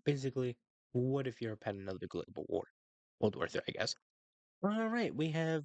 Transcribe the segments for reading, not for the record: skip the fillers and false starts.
Basically, what if you're at another global war? World War III, I guess. All right, we have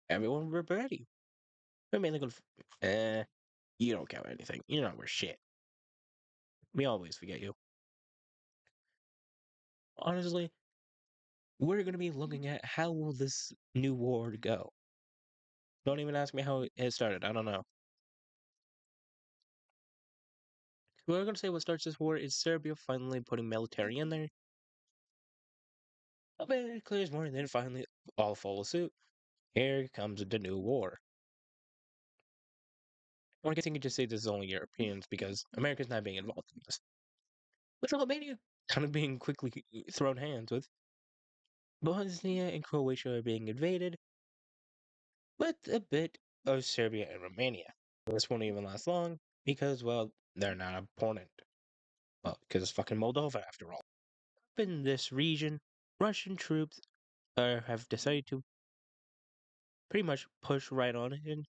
everyone we're ready. We're mainly going you don't count anything. You're not worth shit. We always forget you. Honestly, we're going to be looking at how will this new war go. Don't even ask me how it started. I don't know. We're going to say what starts this war is Serbia finally putting military in there. A bit clears more, and then finally all follow suit. Here comes the new war. Or I guess you could just say this is only Europeans because America's not being involved in this. With Albania kind of being quickly thrown hands with. Bosnia and Croatia are being invaded, with a bit of Serbia and Romania. This won't even last long because, well, they're not important. Well, because it's fucking Moldova after all. Up in this region, Russian troops have decided to pretty much push right on in,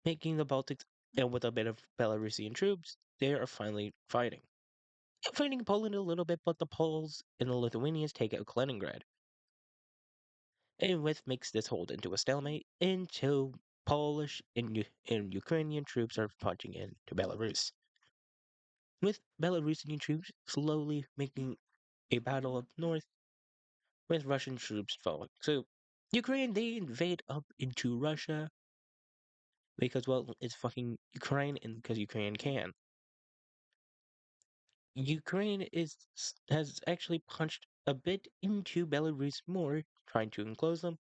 making the Baltics, and with a bit of Belarusian troops, they are finally fighting. Fighting Poland a little bit, but the Poles and the Lithuanians take out Kaliningrad. And with makes this hold into a stalemate until Polish and Ukrainian troops are punching into Belarus. With Belarusian troops slowly making a battle up north, with Russian troops following. So Ukraine, they invade up into Russia because, well, it's fucking Ukraine and because Ukraine can. Ukraine has actually punched a bit into Belarus more, trying to enclose them,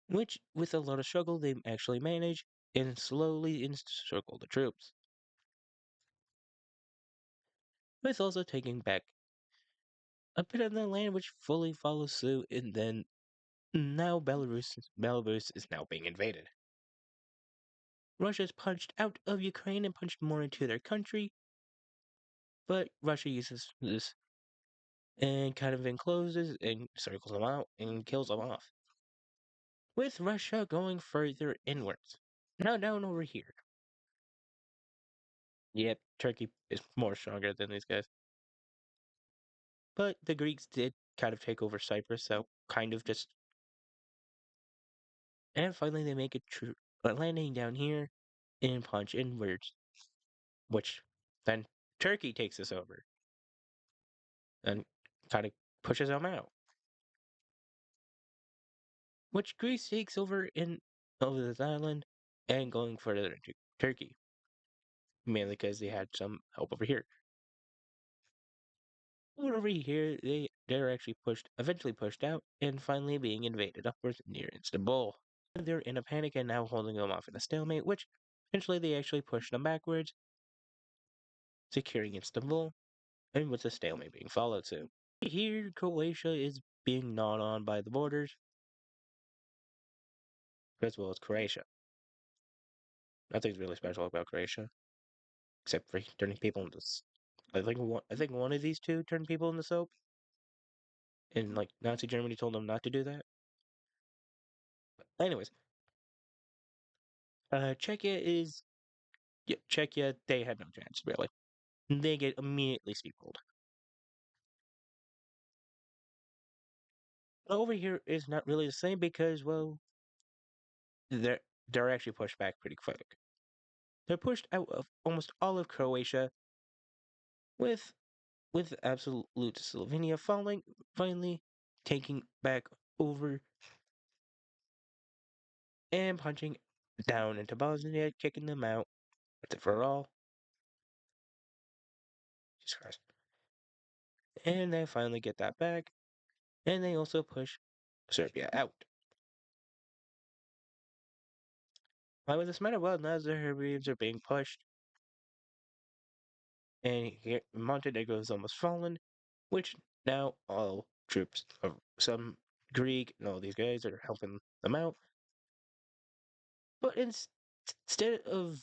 which, with a lot of struggle, they actually manage and slowly encircle the troops, with also taking back a bit of the land which fully follows suit, and then now Belarus is now being invaded. Russia's punched out of Ukraine and punched more into their country, but Russia uses this and kind of encloses and circles them out and kills them off. With Russia going further inwards. Now down over here. Yep, Turkey is more stronger than these guys. But the Greeks did kind of take over Cyprus, so kind of just. And finally, they make a landing down here and punch inwards, which then Turkey takes us over and kind of pushes them out. Which Greece takes over in over this island and going further into Turkey, mainly because they had some help over here. Over here, they're actually eventually pushed out, and finally being invaded upwards near Istanbul. They're in a panic and now holding them off in a stalemate, which eventually they actually push them backwards, securing Istanbul, and with the stalemate being followed soon. Here, Croatia is being gnawed on by the borders, as well as Croatia. Nothing's really special about Croatia, except for turning people into. I think one of these two turned people into soap, and like Nazi Germany told them not to do that. Anyways, Czechia is yeah, Czechia. They had no chance really. They get immediately steamrolled. Over here is not really the same because well, they're they're actually pushed back pretty quick. They're pushed out of almost all of Croatia, with absolute Slovenia falling, finally taking back over and punching down into Bosnia, kicking them out once and for all. Jesus Christ. And they finally get that back, and they also push Serbia out. Why would this matter? Well, now the Serbians are being pushed, and here Montenegro is almost fallen, which now all troops of some Greek and all these guys are helping them out. But instead of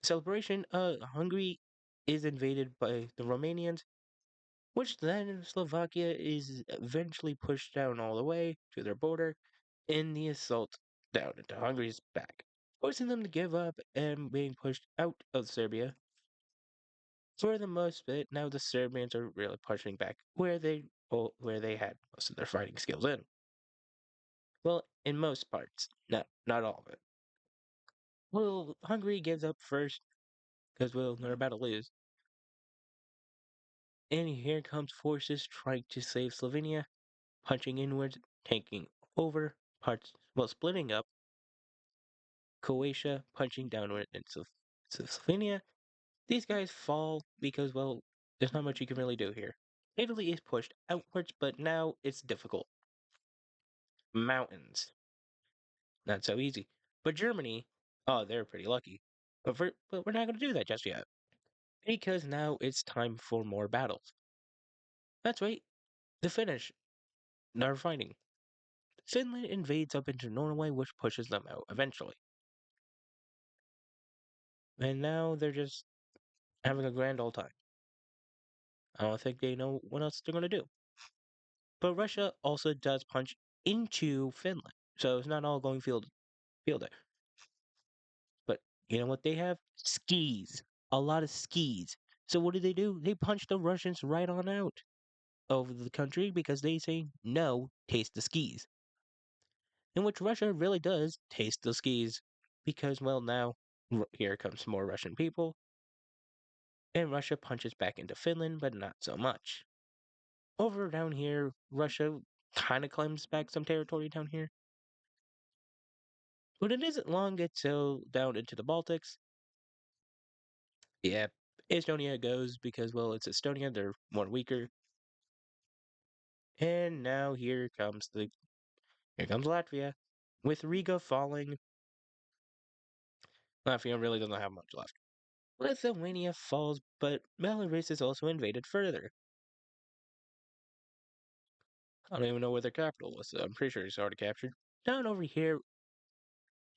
celebration, Hungary is invaded by the Romanians, which then Slovakia is eventually pushed down all the way to their border in the assault down into Hungary's back, forcing them to give up and being pushed out of Serbia. For the most bit, now the Serbians are really pushing back where they had most of their fighting skills in. Well, in most parts, not all of it. Well, Hungary gives up first because well they're about to lose, and here comes forces trying to save Slovenia, punching inwards, taking over parts, well splitting up Croatia, punching downward into Slovenia. These guys fall because well there's not much you can really do here. Italy is pushed outwards, but now it's difficult. Mountains. Not so easy. But Germany, oh, they're pretty lucky. But we're not going to do that just yet. Because now it's time for more battles. That's right, the Finnish are fighting. Finland invades up into Norway, which pushes them out eventually. And now they're just having a grand old time. I don't think they know what else they're going to do. But Russia also does punch into Finland. So it's not all going field day. But you know what they have? Skis. A lot of skis. So what do? They punch the Russians right on out of the country because they say, no, taste the skis. In which Russia really does taste the skis because, well, now here comes more Russian people, and Russia punches back into Finland, but not so much. Over down here, Russia kind of claims back some territory down here, but it isn't long until down into the Baltics. Yeah, Estonia goes because, well, it's Estonia, they're more weaker. And now here comes Latvia. With Riga falling, Latvia really doesn't have much left. Lithuania falls, but Belarus is also invaded further. I don't even know where their capital was. I'm pretty sure it's already captured. Down over here,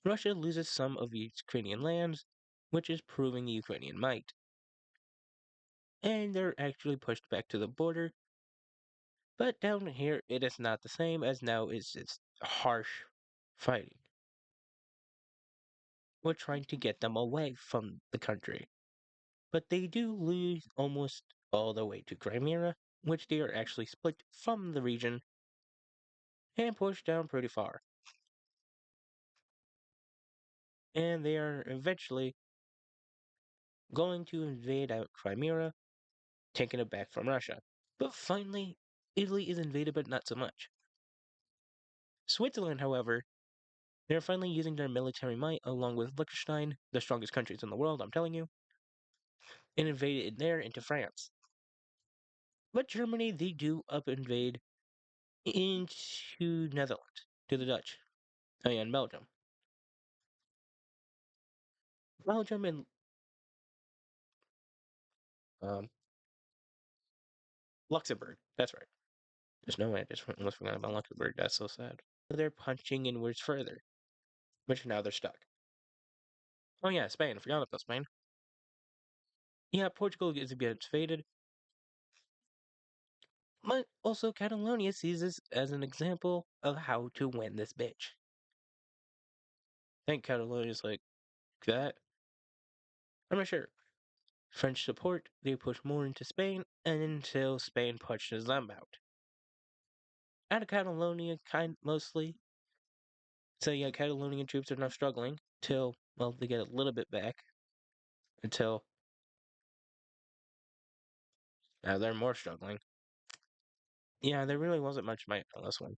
Russia loses some of the Ukrainian lands, which is proving the Ukrainian might. And they're actually pushed back to the border. But down here, it is not the same, as now it's just harsh fighting. We're trying to get them away from the country. But they do lose almost all the way to Crimea, which they are actually split from the region and pushed down pretty far. And they are eventually going to invade out Crimea, taking it back from Russia. But finally, Italy is invaded, but not so much. Switzerland, however, they're finally using their military might along with Liechtenstein, the strongest countries in the world, I'm telling you, and invaded there into France. But Germany, they do up invade into Netherlands, to the Dutch, oh yeah, and Belgium. Belgium and um, Luxembourg, that's right. There's no way I just almost forgot about Luxembourg, that's so sad. They're punching inwards further, which now they're stuck. Oh yeah, Spain, I forgot about Spain. Yeah, Portugal is a bit faded, but also Catalonia sees this as an example of how to win this bitch. I think Catalonia's like that. I'm not sure. French support, they push more into Spain until Spain pushes them out. Out of Catalonia, kind mostly. So yeah, Catalonian troops are now struggling till well they get a little bit back until now they're more struggling. Yeah, there really wasn't much might on this one.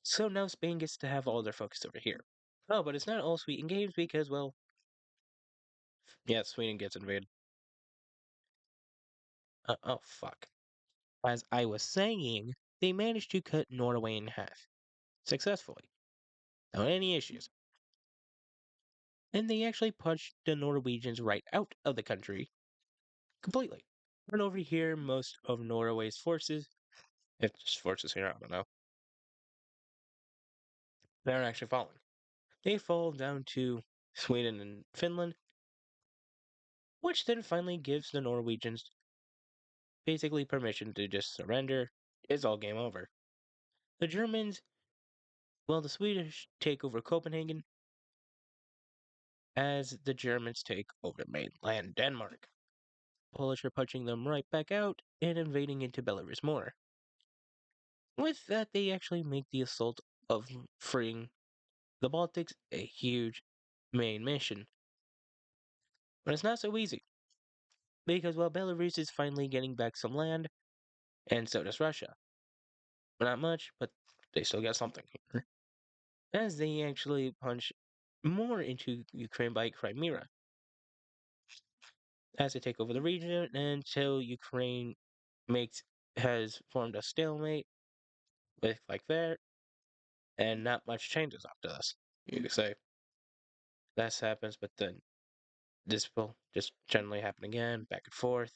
So now Spain gets to have all their focus over here. Oh, but it's not all sweet and games because, well, yeah, Sweden gets invaded. Oh, fuck. As I was saying, they managed to cut Norway in half. Successfully. Without any issues. And they actually punched the Norwegians right out of the country. Completely. And over here, most of Norway's forces, if just forces here, I don't know, they're actually falling. They fall down to Sweden and Finland, which then finally gives the Norwegians basically permission to just surrender. It's all game over. The Germans, well, the Swedish take over Copenhagen, as the Germans take over mainland Denmark. Polish are punching them right back out and invading into Belarus more. With that, they actually make the assault of freeing the Baltics a huge main mission. But it's not so easy, because while Belarus is finally getting back some land, and so does Russia. Not much, but they still got something here. As they actually punch more into Ukraine by Crimea, as they take over the region until Ukraine makes has formed a stalemate with like that, and not much changes after this. You could say that happens, but then this will just generally happen again, back and forth,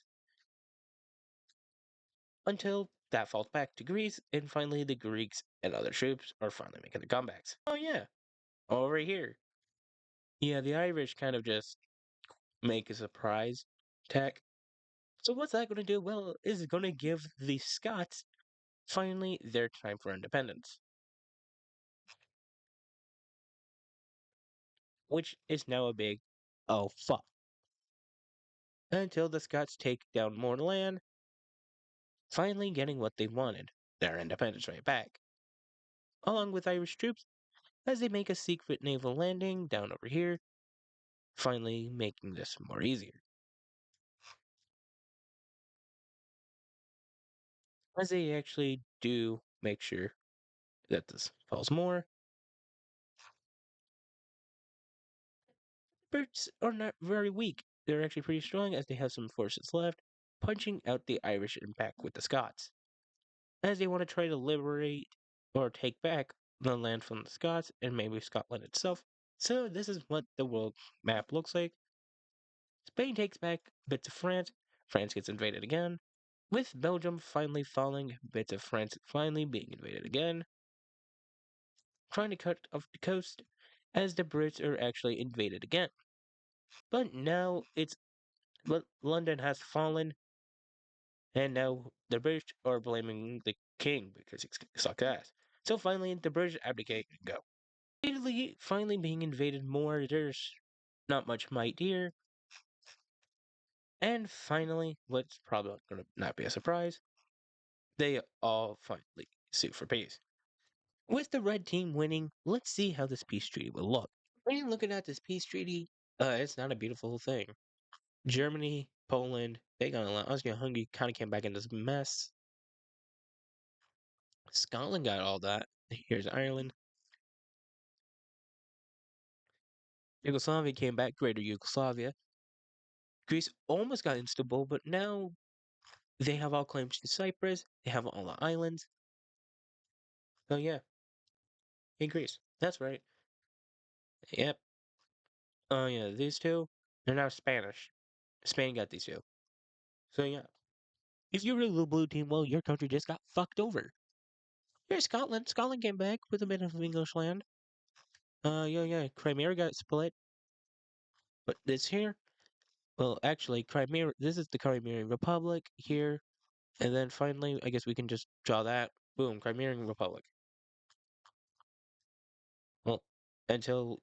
until that falls back to Greece, and finally the Greeks and other troops are finally making the comebacks. Oh yeah, over here. Yeah, the Irish kind of just make a surprise attack. So what's that going to do? Well, it's going to give the Scots finally their time for independence, which is now a big oh fuck. Until the Scots take down more land, finally getting what they wanted, their independence right back, along with Irish troops as they make a secret naval landing down over here, finally making this more easier. As they actually do make sure that this falls more, Brits are not very weak. They're actually pretty strong as they have some forces left, punching out the Irish and back with the Scots. As they want to try to liberate or take back the land from the Scots and maybe Scotland itself. So this is what the world map looks like. Spain takes back bits of France. France gets invaded again. With Belgium finally falling, bits of France finally being invaded again. Trying to cut off the coast as the Brits are actually invaded again. But now London has fallen, and now the British are blaming the king because he sucks ass. So finally, the British abdicate and go. Italy finally being invaded more. There's not much might here. And finally, what's probably going to not be a surprise, they all finally sue for peace. With the red team winning, let's see how this peace treaty will look. When you're looking at this peace treaty, it's not a beautiful thing. Germany, Poland, they got a lot. Austria-Hungary kind of came back into this mess. Scotland got all that. Here's Ireland. Yugoslavia came back, Greater Yugoslavia. Greece almost got instable, but now they have all claims to Cyprus. They have all the islands. Oh yeah, in Greece. That's right. Yep. Oh yeah, these two, they're now Spanish. Spain got these two. So yeah, if you're a little blue team, well, your country just got fucked over. Here's Scotland. Scotland came back with a bit of English land. Yeah. Crimea got split, but this here, well, actually, Crimea. This is the Crimean Republic here, and then finally, I guess we can just draw that. Boom, Crimean Republic. Well, until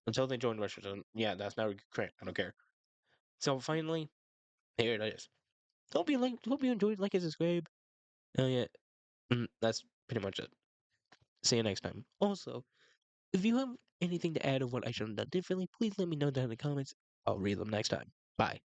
they join Russia. So yeah, that's not Ukraine. I don't care. So finally, here it is. Hope you enjoyed. Like and subscribe. Oh yeah, that's pretty much it. See you next time. Also, if you have anything to add of what I should have done differently, please let me know down in the comments. I'll read them next time. Bye.